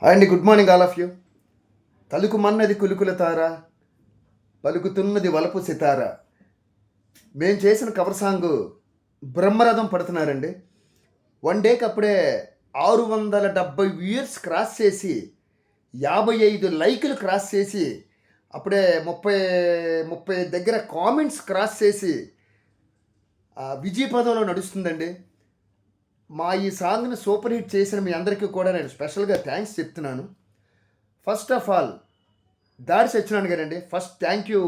Hi అండి, good morning all of you. తలుకుమన్నది కులుకుల తార, పలుకుతున్నది వలపు సితార. మేము చేసిన కవర్ సాంగ్ బ్రహ్మరథం పడుతున్నారండి. వన్ డేకి అప్పుడే 670 వ్యూయర్స్ క్రాస్ చేసి 55 లైకులు క్రాస్ చేసి అప్పుడే 30 దగ్గర కామెంట్స్ క్రాస్ చేసి విజయ పదంలో నడుస్తుందండి. మా ఈ సాంగ్ని సూపర్ హిట్ చేసిన మీ అందరికీ కూడా నేను స్పెషల్గా థ్యాంక్స్ చెప్తున్నాను. ఫస్ట్ ఆఫ్ ఆల్ దాడి సత్యనారాయణ గారు అండి. First thank you.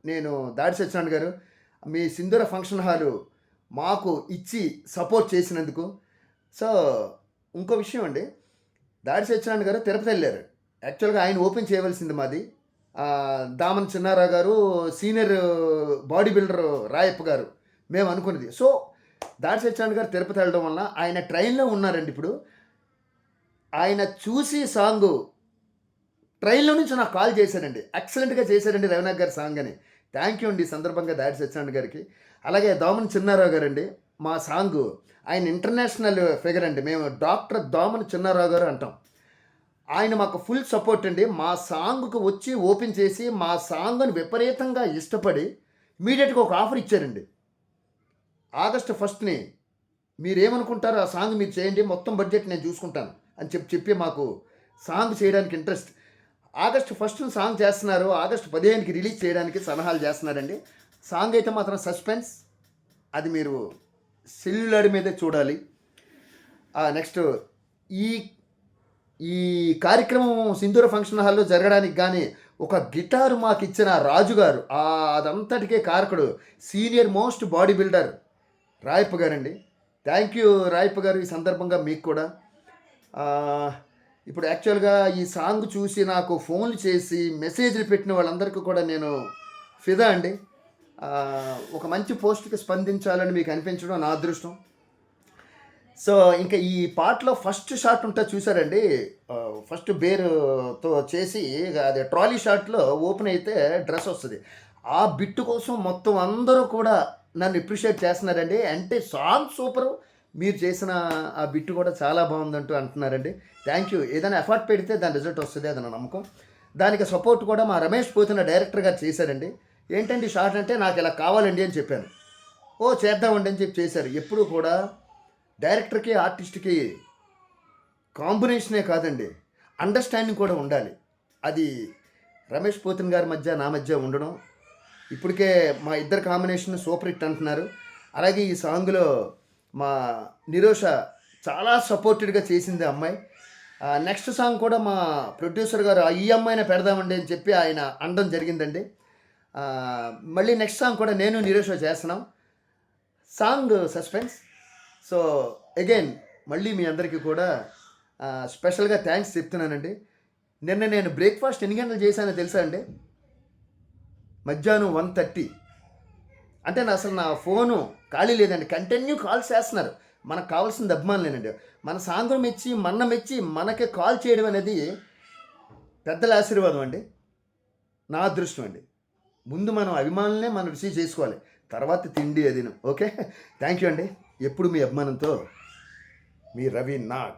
నేను దాడి సత్యనారాయణ గారు, మీ సింధూర ఫంక్షన్ హాలు మాకు ఇచ్చి సపోర్ట్ చేసినందుకు. సో ఇంకో విషయం అండి, దాడి సత్యనారాయణ గారు తిరుపతి వెళ్ళారు. యాక్చువల్గా ఆయన ఓపెన్ చేయవలసింది మాది. దామన్ చిన్నారావు గారు, సీనియర్ బాడీ బిల్డర్ రాయప్ప గారు, మేము అనుకున్నది. సో దాడి సత్యనారాయణ గారు తిరుపతి వెళ్ళడం వల్ల ఆయన ట్రైన్లో ఉన్నారండి. ఇప్పుడు ఆయన చూసి సాంగు ట్రైన్లో నుంచి నాకు కాల్ చేశారండి. ఎక్సలెంట్గా చేశారండి రవినాథ్ గారి సాంగ్ అని. థ్యాంక్ యూ అండి సందర్భంగా దాడి సత్యనారాయణ గారికి. అలాగే దోమన్ చిన్నారావు గారు అండి, మా సాంగు ఆయన ఇంటర్నేషనల్ ఫిగర్ అండి. మేము డాక్టర్ దోమన్ చిన్నారావు గారు అంటాం. ఆయన మాకు ఫుల్ సపోర్ట్ అండి. మా సాంగ్కు వచ్చి ఓపెన్ చేసి మా సాంగ్ని విపరీతంగా ఇష్టపడి ఇమీడియట్గా ఒక ఆఫర్ ఇచ్చారండి. ఆగస్టు 1ని మీరేమనుకుంటారో ఆ సాంగ్ మీరు చేయండి, మొత్తం బడ్జెట్ నేను చూసుకుంటాను అని చెప్పి మాకు సాంగ్ చేయడానికి ఇంట్రెస్ట్. ఆగస్టు 1ని సాంగ్ చేస్తున్నారు, ఆగస్టు 15కి రిలీజ్ చేయడానికి సలహాలు చేస్తున్నారండి. సాంగ్ అయితే మాత్రం సస్పెన్స్, అది మీరు సెల్యులార్ మీదే చూడాలి. నెక్స్ట్ ఈ ఈ కార్యక్రమం సింధూర ఫంక్షన్ హాల్లో జరగడానికి కానీ ఒక గిటారు మాకు ఇచ్చిన రాజుగారు, అదంతటికే కారకుడు senior most body builder Rayappa గారండి. థ్యాంక్ యూ రాయప్ప గారు. ఈ సందర్భంగా మీకు కూడా ఇప్పుడు యాక్చువల్గా ఈ సాంగ్ చూసి నాకు ఫోన్లు చేసి మెసేజ్లు పెట్టిన వాళ్ళందరికీ కూడా నేను ఫిదా అండి. ఒక మంచి పోస్ట్కి స్పందించాలని మీకు అనిపించడం నా అదృష్టం. సో ఇంకా ఈ పాటలో ఫస్ట్ షాట్ ఉంటే చూసారండి, ఫస్ట్ బేరుతో చేసి అది ట్రాలీ షాట్లో ఓపెన్ అయితే డ్రెస్ వస్తుంది. ఆ బిట్టు కోసం మొత్తం అందరూ కూడా నన్ను అప్రిషియేట్ చేస్తున్నారండి. అంటే సాంగ్ సూపరు, మీరు చేసిన ఆ బిట్టు కూడా చాలా బాగుందంటూ అంటున్నారండి. Thank you. ఏదైనా ఎఫర్ట్ పెడితే దాని రిజల్ట్ వస్తుంది, అది నా నమ్మకం. దానికి సపోర్ట్ కూడా మా రమేష్ పోతున్న డైరెక్టర్ గారు చేశారండి. ఏంటండి షార్ట్ అంటే నాకు ఇలా కావాలండి అని చెప్పాను. చేద్దామండి అని చెప్పి చేశారు. ఎప్పుడు కూడా డైరెక్టర్కి ఆర్టిస్ట్కి కాంబినేషనే కాదండి, అండర్స్టాండింగ్ కూడా ఉండాలి. అది రమేష్ పోతున్ గారి మధ్య నా మధ్య ఉండడం, ఇప్పటికే మా ఇద్దరు కాంబినేషన్ సూపర్ హిట్ అంటున్నారు. అలాగే ఈ సాంగ్లో మా నిరోష చాలా సపోర్టెడ్గా చేసింది అమ్మాయి. నెక్స్ట్ సాంగ్ కూడా మా ప్రొడ్యూసర్ గారు ఈ అమ్మాయినే పెడదామండి అని చెప్పి ఆయన అనడం జరిగిందండి. మళ్ళీ నెక్స్ట్ సాంగ్ కూడా నేను నిరోష చేస్తున్నాం. Song suspense. సో అగైన్ మళ్ళీ మీ అందరికీ కూడా స్పెషల్గా థ్యాంక్స్ చెప్తున్నానండి. నిన్న నేను బ్రేక్ఫాస్ట్ ఎన్ని గంటలు చేశానో తెలుసా అండి? మధ్యాహ్నం 1:30. అంటే అసలు నా ఫోను ఖాళీ లేదండి, కంటిన్యూ కాల్స్ చేస్తున్నారు. మనకు కావాల్సింది అభిమానులేనండి. మన సాంగ్ను మెచ్చి మనకి కాల్ చేయడం అనేది పెద్దల ఆశీర్వాదం అండి, నా అదృష్టం అండి. ముందు మనం అభిమానులనే మనం రిసీవ్ చేసుకోవాలి, తర్వాత తిండి అదిను. ఓకే, థ్యాంక్ యూ అండి. ఎప్పుడు మీ అభిమానంతో మీ రవి నాగ్.